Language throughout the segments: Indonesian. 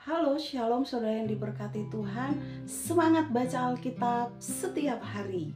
Halo, shalom saudara yang diberkati Tuhan. Semangat baca Alkitab setiap hari.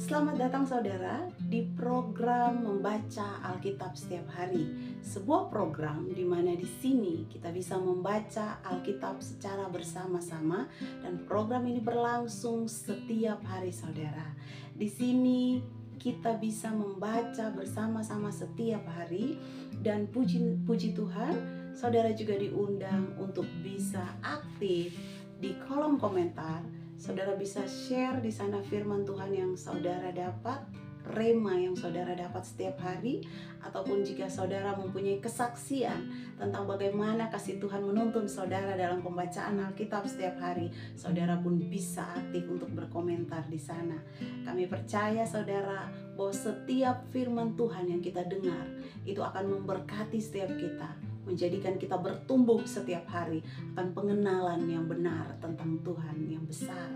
Selamat datang saudara di program membaca Alkitab setiap hari. Sebuah program di mana di sini kita bisa membaca Alkitab secara bersama-sama dan program ini berlangsung setiap hari saudara. Di sini kita bisa membaca bersama-sama setiap hari dan puji Tuhan, saudara juga diundang untuk bisa aktif di kolom komentar. Saudara bisa share di sana firman Tuhan yang saudara dapat, rema yang saudara dapat setiap hari, ataupun jika saudara mempunyai kesaksian tentang bagaimana kasih Tuhan menuntun saudara dalam pembacaan Alkitab setiap hari, saudara pun bisa aktif untuk berkomentar di sana. Kami percaya saudara bahwa setiap firman Tuhan yang kita dengar itu akan memberkati setiap kita, menjadikan kita bertumbuh setiap hari akan pengenalan yang benar tentang Tuhan yang besar.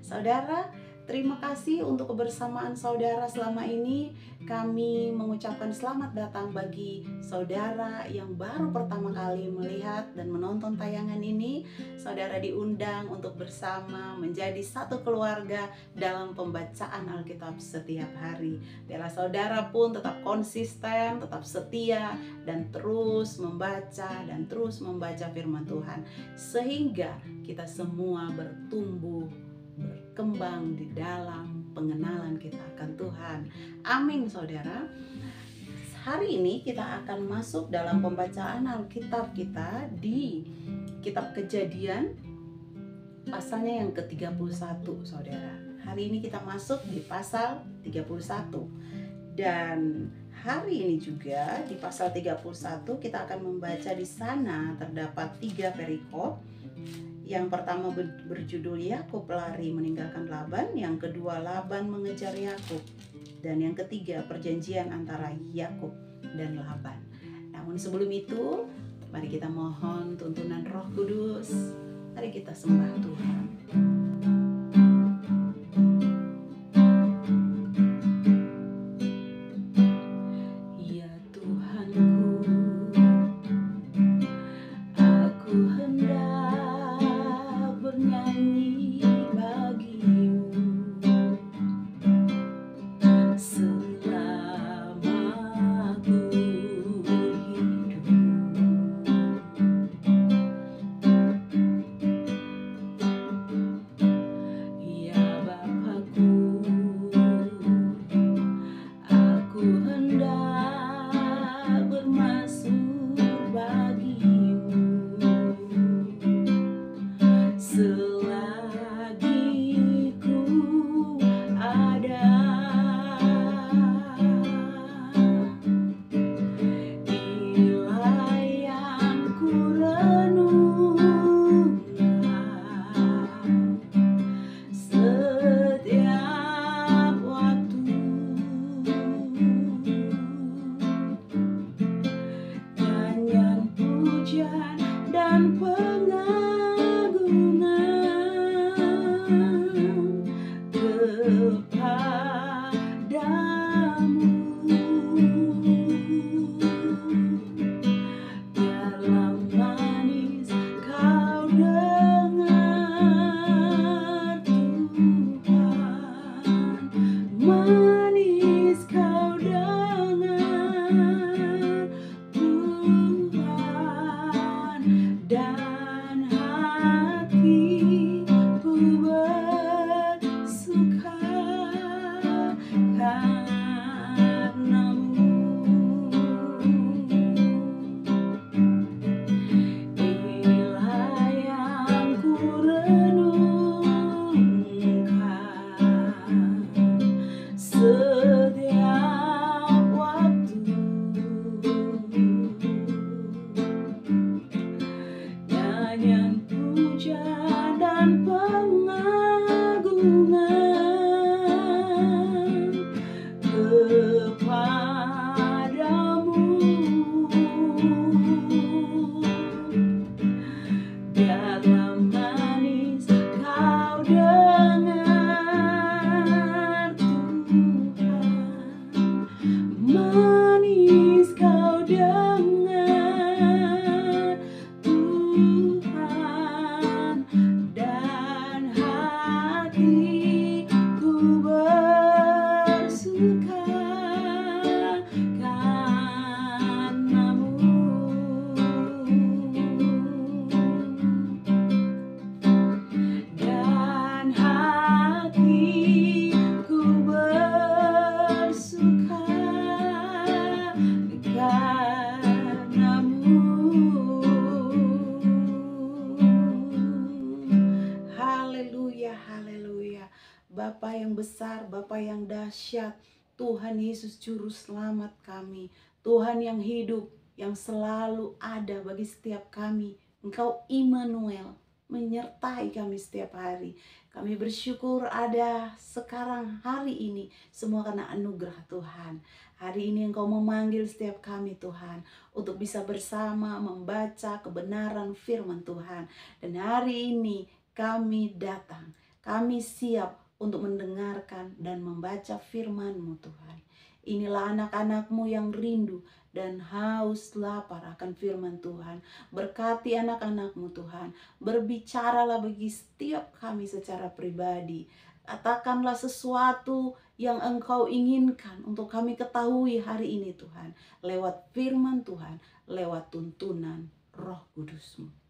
Saudara, terima kasih untuk kebersamaan saudara selama ini. Kami mengucapkan selamat datang bagi saudara yang baru pertama kali melihat dan menonton tayangan ini. Saudara diundang untuk bersama menjadi satu keluarga dalam pembacaan Alkitab setiap hari. Biarlah saudara pun tetap konsisten, tetap setia, dan terus membaca firman Tuhan, sehingga kita semua bertumbuh, berkembang di dalam pengenalan kita akan Tuhan. Amin saudara. Hari ini kita akan masuk dalam pembacaan Alkitab kita di kitab Kejadian pasalnya yang ke-31 saudara. Hari ini kita masuk di pasal 31. Dan hari ini juga di pasal 31 kita akan membaca di sana terdapat 3 perikop. Yang pertama berjudul Yakub lari meninggalkan Laban, yang kedua Laban mengejar Yakub, dan yang ketiga perjanjian antara Yakub dan Laban. Namun sebelum itu, mari kita mohon tuntunan Roh Kudus. Mari kita sembah Tuhan. Bapa yang besar, Bapa yang dahsyat, Tuhan Yesus Juru Selamat kami, Tuhan yang hidup, yang selalu ada bagi setiap kami. Engkau Immanuel, menyertai kami setiap hari. Kami bersyukur ada sekarang hari ini, semua karena anugerah Tuhan. Hari ini Engkau memanggil setiap kami Tuhan, untuk bisa bersama membaca kebenaran firman Tuhan. Dan hari ini kami datang, kami siap untuk mendengarkan dan membaca firman-Mu Tuhan. Inilah anak-anak-Mu yang rindu dan haus lapar akan firman Tuhan. Berkati anak-anak-Mu Tuhan. Berbicaralah bagi setiap kami secara pribadi. Katakanlah sesuatu yang Engkau inginkan untuk kami ketahui hari ini Tuhan. Lewat firman Tuhan, lewat tuntunan Roh Kudus-Mu.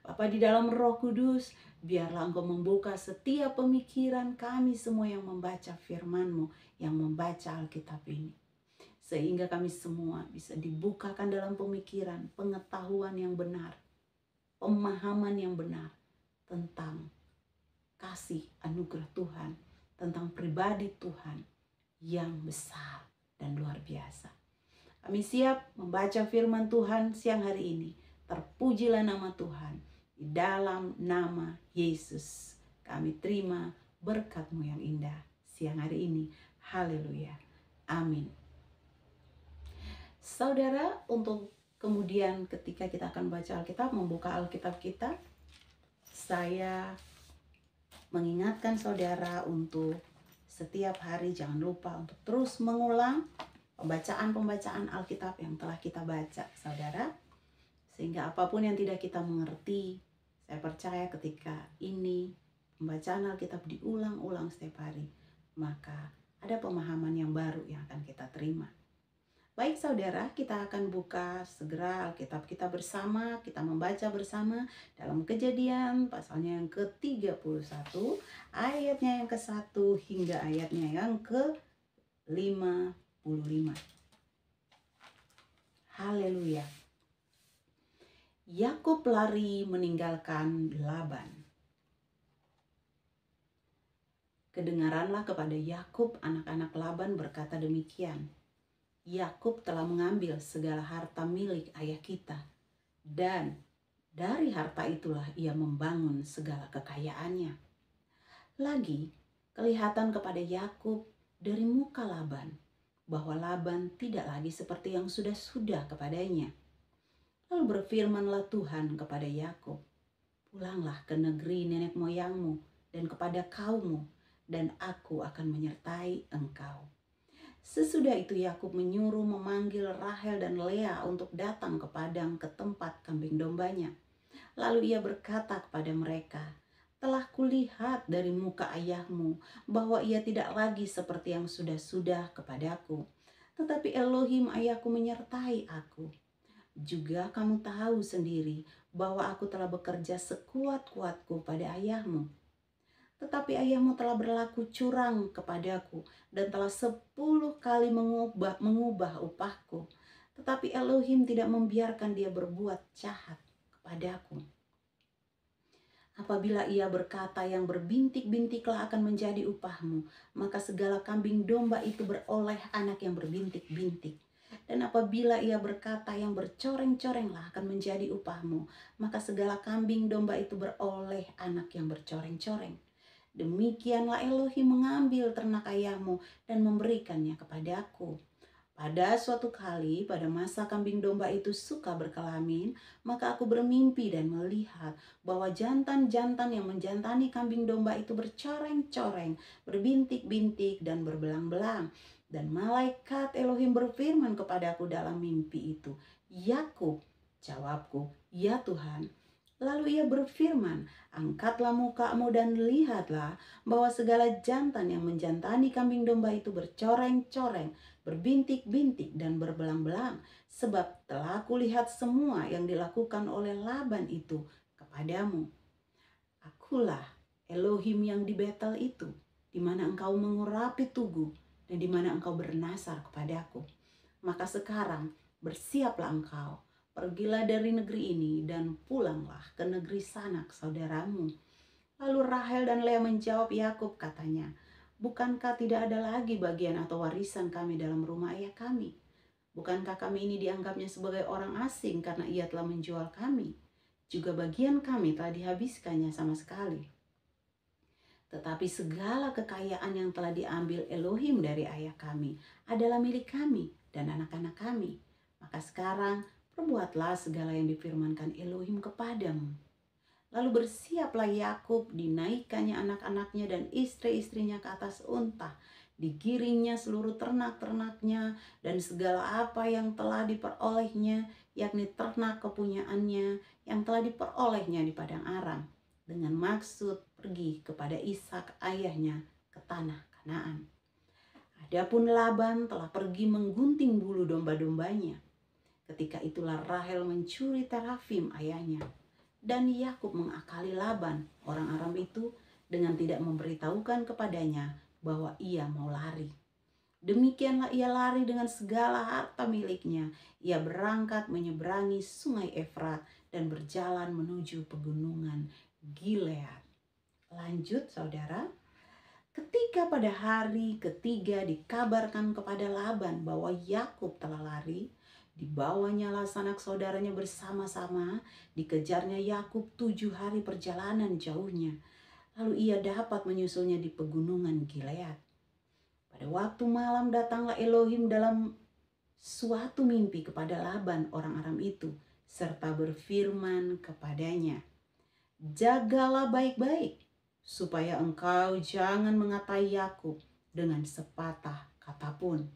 Bapa di dalam Roh Kudus, biarlah Engkau membuka setiap pemikiran kami semua yang membaca firman-Mu, yang membaca Alkitab ini. Sehingga kami semua bisa dibukakan dalam pemikiran, pengetahuan yang benar, pemahaman yang benar tentang kasih anugerah Tuhan, tentang pribadi Tuhan yang besar dan luar biasa. Kami siap membaca firman Tuhan siang hari ini. Terpujilah nama Tuhan. Di dalam nama Yesus kami terima berkat-Mu yang indah siang hari ini. Haleluya. Amin. Saudara, untuk kemudian ketika kita akan baca Alkitab, membuka Alkitab kita, saya mengingatkan saudara untuk setiap hari jangan lupa untuk terus mengulang pembacaan-pembacaan Alkitab yang telah kita baca, saudara. Sehingga apapun yang tidak kita mengerti, saya percaya ketika ini pembacaan Alkitab diulang-ulang setiap hari, maka ada pemahaman yang baru yang akan kita terima. Baik saudara, kita akan buka segera Alkitab kita bersama, kita membaca bersama dalam Kejadian pasalnya yang ke-31, ayatnya yang ke-1 hingga ayatnya yang ke-55. Haleluya. Yakub lari meninggalkan Laban. Kedengaranlah kepada Yakub anak-anak Laban berkata demikian. Yakub telah mengambil segala harta milik ayah kita, dan dari harta itulah ia membangun segala kekayaannya. Lagi kelihatan kepada Yakub dari muka Laban bahwa Laban tidak lagi seperti yang sudah-sudah kepadanya. Lalu berfirmanlah Tuhan kepada Yakub, pulanglah ke negeri nenek moyangmu dan kepada kaummu, dan aku akan menyertai engkau. Sesudah itu Yakub menyuruh memanggil Rahel dan Lea untuk datang ke padang ke tempat kambing dombanya. Lalu ia berkata kepada mereka, telah kulihat dari muka ayahmu bahwa ia tidak lagi seperti yang sudah-sudah kepadaku, tetapi Elohim ayahku menyertai aku. Juga kamu tahu sendiri bahwa aku telah bekerja sekuat-kuatku pada ayahmu. Tetapi ayahmu telah berlaku curang kepadaku dan telah 10 kali mengubah upahku. Tetapi Elohim tidak membiarkan dia berbuat jahat kepadaku. Apabila ia berkata yang berbintik-bintiklah akan menjadi upahmu, maka segala kambing domba itu beroleh anak yang berbintik-bintik. Dan apabila ia berkata yang bercoreng-corenglah akan menjadi upahmu, maka segala kambing domba itu beroleh anak yang bercoreng-coreng. Demikianlah Elohim mengambil ternak ayahmu dan memberikannya kepadaku. Pada suatu kali, pada masa kambing domba itu suka berkelamin, maka aku bermimpi dan melihat bahwa jantan-jantan yang menjantani kambing domba itu bercoreng-coreng, berbintik-bintik dan berbelang-belang. Dan malaikat Elohim berfirman kepadaku dalam mimpi itu, Yakub. Jawabku, ya Tuhan. Lalu ia berfirman, angkatlah mukamu dan lihatlah bahwa segala jantan yang menjantani kambing domba itu bercoreng-coreng, berbintik-bintik dan berbelang-belang, sebab telah kulihat semua yang dilakukan oleh Laban itu kepadamu. Akulah Elohim yang di Betel itu, di mana engkau mengurapi tugu dan di mana engkau bernasar kepadaku. Maka sekarang bersiaplah engkau, pergilah dari negeri ini dan pulanglah ke negeri sanak saudaramu. Lalu Rahel dan Lea menjawab Yakub, katanya, "Bukankah tidak ada lagi bagian atau warisan kami dalam rumah ayah kami? Bukankah kami ini dianggapnya sebagai orang asing karena ia telah menjual kami? Juga bagian kami telah dihabiskannya sama sekali. Tetapi segala kekayaan yang telah diambil Elohim dari ayah kami adalah milik kami dan anak-anak kami. Maka sekarang perbuatlah segala yang difirmankan Elohim kepadamu." Lalu bersiaplah Yakub, dinaikkannya anak-anaknya dan istri-istrinya ke atas unta, digiringnya seluruh ternak-ternaknya dan segala apa yang telah diperolehnya, yakni ternak kepunyaannya yang telah diperolehnya di padang Aram, dengan maksud pergi kepada Ishak ayahnya ke tanah Kanaan. Adapun Laban telah pergi menggunting bulu domba-dombanya. Ketika itulah Rahel mencuri terafim ayahnya. Dan Yakub mengakali Laban, orang Aram itu, dengan tidak memberitahukan kepadanya bahwa ia mau lari. Demikianlah ia lari dengan segala harta miliknya. Ia berangkat menyeberangi sungai Efrat dan berjalan menuju pegunungan Gilead. Lanjut saudara. Ketika pada hari ketiga dikabarkan kepada Laban bahwa Yakub telah lari, dibawanya sanak saudaranya bersama-sama, dikejarnya Yakub 7 hari perjalanan jauhnya. Lalu ia dapat menyusulnya di pegunungan Gilead. Pada waktu malam datanglah Elohim dalam suatu mimpi kepada Laban orang Aram itu, serta berfirman kepadanya, "Jagalah baik-baik, supaya engkau jangan mengatai Yakub dengan sepatah kata pun."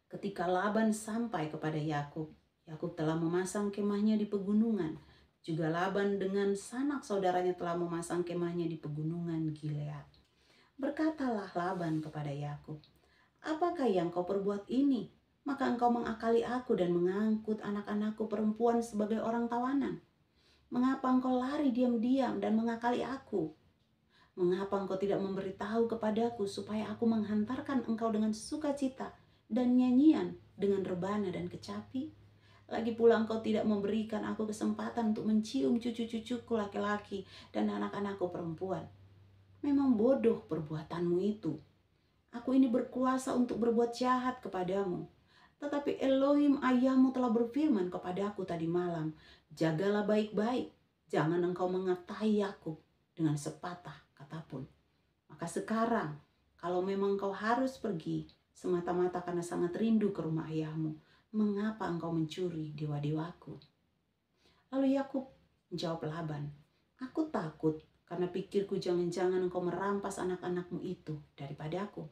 Ketika Laban sampai kepada Yakub, Yakub telah memasang kemahnya di pegunungan. Juga Laban dengan sanak saudaranya telah memasang kemahnya di pegunungan Gilead. Berkatalah Laban kepada Yakub, "Apakah yang kau perbuat ini? Maka engkau mengakali aku dan mengangkut anak-anakku perempuan sebagai orang tawanan. Mengapa engkau lari diam-diam dan mengakali aku? Mengapa engkau tidak memberitahu kepadaku supaya aku menghantarkan engkau dengan sukacita dan nyanyian dengan rebana dan kecapi? Lagi pula engkau tidak memberikan aku kesempatan untuk mencium cucu-cucuku laki-laki dan anak-anakku perempuan. Memang bodoh perbuatanmu itu. Aku ini berkuasa untuk berbuat jahat kepadamu. Tetapi Elohim ayahmu telah berfirman kepadaku tadi malam, jagalah baik-baik, jangan engkau mengatai Yakub dengan sepatah kata pun. Maka sekarang, kalau memang engkau harus pergi, semata-mata karena sangat rindu ke rumah ayahmu, mengapa engkau mencuri dewa-dewaku?" Lalu Yakub menjawab Laban, "Aku takut karena pikirku jangan-jangan engkau merampas anak-anakmu itu daripadaku.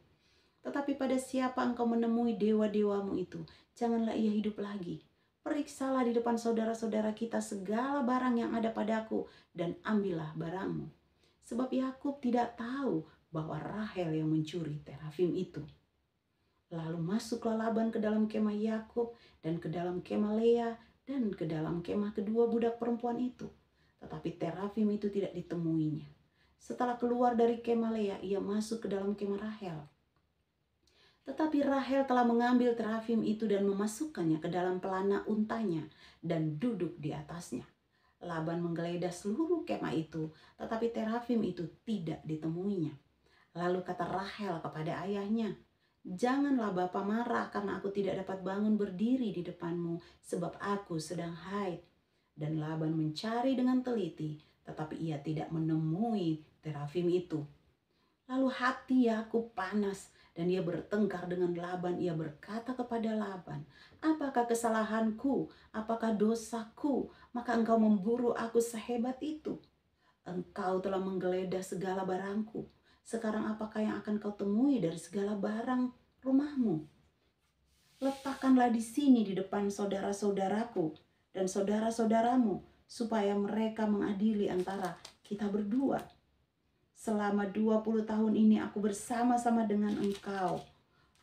Tetapi pada siapa engkau menemui dewa-dewamu itu, janganlah ia hidup lagi. Periksalah di depan saudara-saudara kita segala barang yang ada padaku dan ambillah barangmu." Sebab Yakub tidak tahu bahwa Rahel yang mencuri terafim itu. Lalu masuklah Laban ke dalam kemah Yakub dan ke dalam kemah Lea dan ke dalam kemah kedua budak perempuan itu. Tetapi terafim itu tidak ditemuinya. Setelah keluar dari kemah Lea, ia masuk ke dalam kemah Rahel. Tetapi Rahel telah mengambil terafim itu dan memasukkannya ke dalam pelana untanya dan duduk di atasnya. Laban menggeledah seluruh kemah itu, tetapi terafim itu tidak ditemuinya. Lalu kata Rahel kepada ayahnya, "Janganlah bapa marah karena aku tidak dapat bangun berdiri di depanmu, sebab aku sedang haid." Dan Laban mencari dengan teliti, tetapi ia tidak menemui terafim itu. Lalu hati Yakub panas dan ia bertengkar dengan Laban. Ia berkata kepada Laban, "Apakah kesalahanku? Apakah dosaku? Maka engkau memburu aku sehebat itu. Engkau telah menggeledah segala barangku. Sekarang apakah yang akan kau temui dari segala barang rumahmu? Letakkanlah di sini di depan saudara-saudaraku dan saudara-saudaramu, supaya mereka mengadili antara kita berdua. Selama 20 tahun ini aku bersama-sama dengan engkau.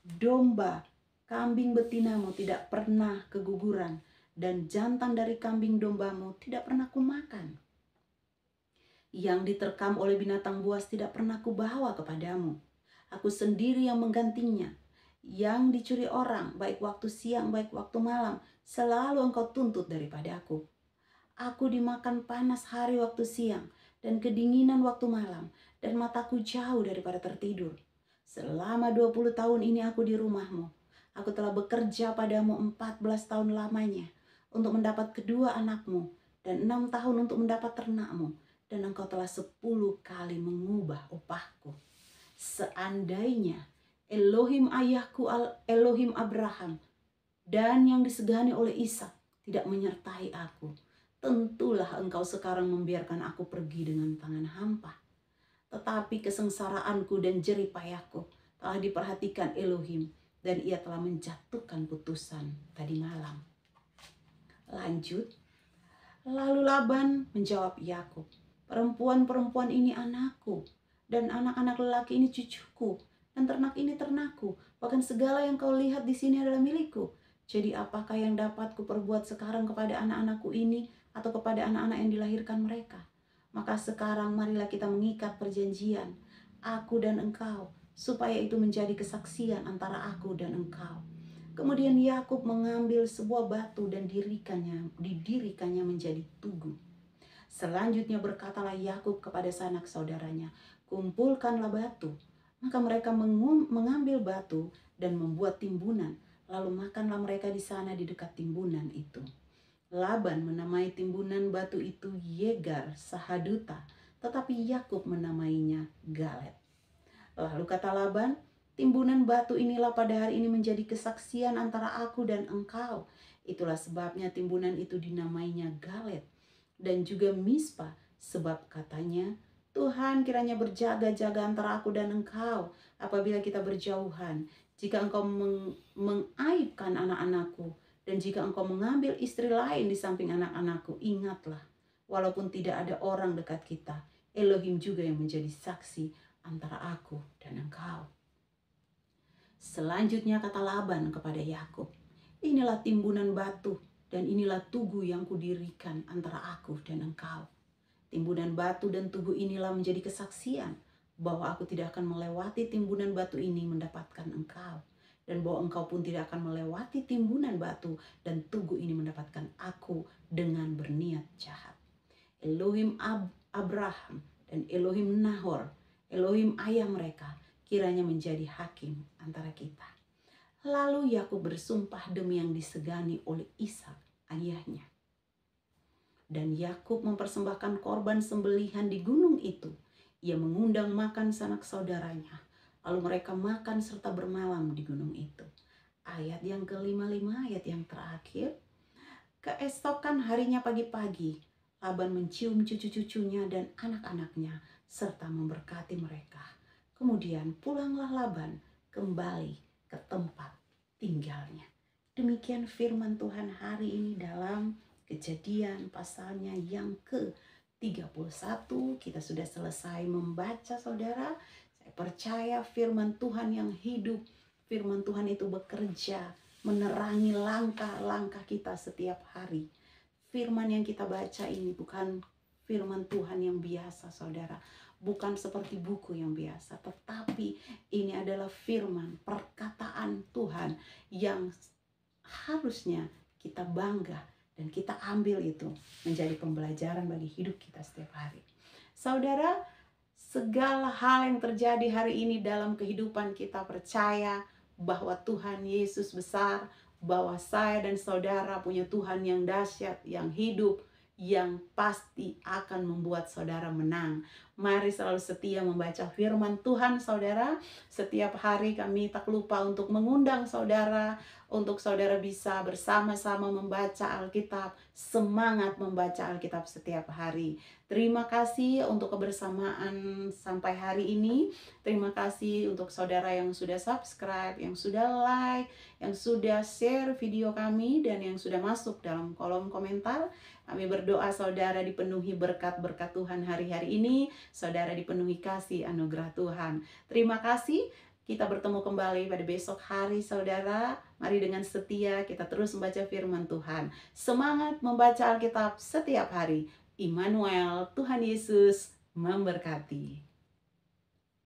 Domba, kambing betinamu tidak pernah keguguran, dan jantan dari kambing dombamu tidak pernah kumakan. Yang diterkam oleh binatang buas tidak pernah kubawa kepadamu. Aku sendiri yang menggantinya. Yang dicuri orang, baik waktu siang, baik waktu malam, selalu engkau tuntut daripadaku. Aku dimakan panas hari waktu siang, dan kedinginan waktu malam, dan mataku jauh daripada tertidur. Selama 20 tahun ini aku di rumahmu. Aku telah bekerja padamu 14 tahun lamanya untuk mendapat kedua anakmu, dan 6 tahun untuk mendapat ternakmu, dan engkau telah 10 kali mengubah upahku. Seandainya Elohim ayahku Elohim Abraham dan yang disegani oleh Ishak tidak menyertai aku, tentulah engkau sekarang membiarkan aku pergi dengan tangan hampa. Tetapi kesengsaraanku dan jerih payahku telah diperhatikan Elohim, dan ia telah menjatuhkan putusan tadi malam. Lanjut. Lalu Laban menjawab Yakub, perempuan-perempuan ini anakku, dan anak-anak lelaki ini cucuku, dan ternak ini ternakku, bahkan segala yang kau lihat di sini adalah milikku. Jadi apakah yang dapat kuperbuat sekarang kepada anak-anakku ini atau kepada anak-anak yang dilahirkan mereka? Maka sekarang marilah kita mengikat perjanjian, aku dan engkau, supaya itu menjadi kesaksian antara aku dan engkau. Kemudian Yakub mengambil sebuah batu dan didirikannya menjadi tugu. Selanjutnya berkatalah Yakub kepada sanak saudaranya, kumpulkanlah batu. Maka mereka mengambil batu dan membuat timbunan, lalu makanlah mereka di sana di dekat timbunan itu. Laban menamai timbunan batu itu Yegar Sahaduta, tetapi Yakub menamainya Galet. Lalu kata Laban, timbunan batu inilah pada hari ini menjadi kesaksian antara aku dan engkau. Itulah sebabnya timbunan itu dinamainya Galet dan juga Mispa, sebab katanya, Tuhan kiranya berjaga-jaga antara aku dan engkau apabila kita berjauhan. Jika engkau mengaibkan anak-anakku, dan jika engkau mengambil istri lain di samping anak-anakku, ingatlah, walaupun tidak ada orang dekat kita, Elohim juga yang menjadi saksi antara aku dan engkau. Selanjutnya kata Laban kepada Yakub, inilah timbunan batu dan inilah tugu yang kudirikan antara aku dan engkau. Timbunan batu dan tugu inilah menjadi kesaksian bahwa aku tidak akan melewati timbunan batu ini mendapatkan engkau, dan bahwa engkau pun tidak akan melewati timbunan batu dan tugu ini mendapatkan aku dengan berniat jahat. Elohim Abraham dan Elohim Nahor, Elohim ayah mereka, kiranya menjadi hakim antara kita. Lalu Yakub bersumpah demi yang disegani oleh Ishak ayahnya. Dan Yakub mempersembahkan korban sembelihan di gunung itu. Ia mengundang makan sanak saudaranya. Lalu mereka makan serta bermalam di gunung itu. Ayat yang ke-55, ayat yang terakhir. Keesokan harinya pagi-pagi, Laban mencium cucu-cucunya dan anak-anaknya serta memberkati mereka. Kemudian pulanglah Laban kembali ke tempat tinggalnya. Demikian firman Tuhan hari ini dalam Kejadian pasalnya yang ke-31. Kita sudah selesai membaca, saudara. Saya percaya firman Tuhan yang hidup, firman Tuhan itu bekerja, menerangi langkah-langkah kita setiap hari. Firman yang kita baca ini bukan firman Tuhan yang biasa, saudara. Bukan seperti buku yang biasa, tetapi ini adalah firman, perkataan Tuhan yang harusnya kita bangga dan kita ambil itu menjadi pembelajaran bagi hidup kita setiap hari. Saudara, segala hal yang terjadi hari ini dalam kehidupan kita, percaya bahwa Tuhan Yesus besar, bahwa saya dan saudara punya Tuhan yang dahsyat, yang hidup, yang pasti akan membuat saudara menang. Mari selalu setia membaca firman Tuhan, saudara. Setiap hari kami tak lupa untuk mengundang saudara, untuk saudara bisa bersama-sama membaca Alkitab, semangat membaca Alkitab setiap hari. Terima kasih untuk kebersamaan sampai hari ini. Terima kasih untuk saudara yang sudah subscribe, yang sudah like, yang sudah share video kami, dan yang sudah masuk dalam kolom komentar. Kami berdoa saudara dipenuhi berkat-berkat Tuhan hari-hari ini, saudara dipenuhi kasih anugerah Tuhan. Terima kasih. Kita bertemu kembali pada besok hari, saudara. Mari dengan setia kita terus membaca firman Tuhan. Semangat membaca Alkitab setiap hari. Immanuel, Tuhan Yesus memberkati.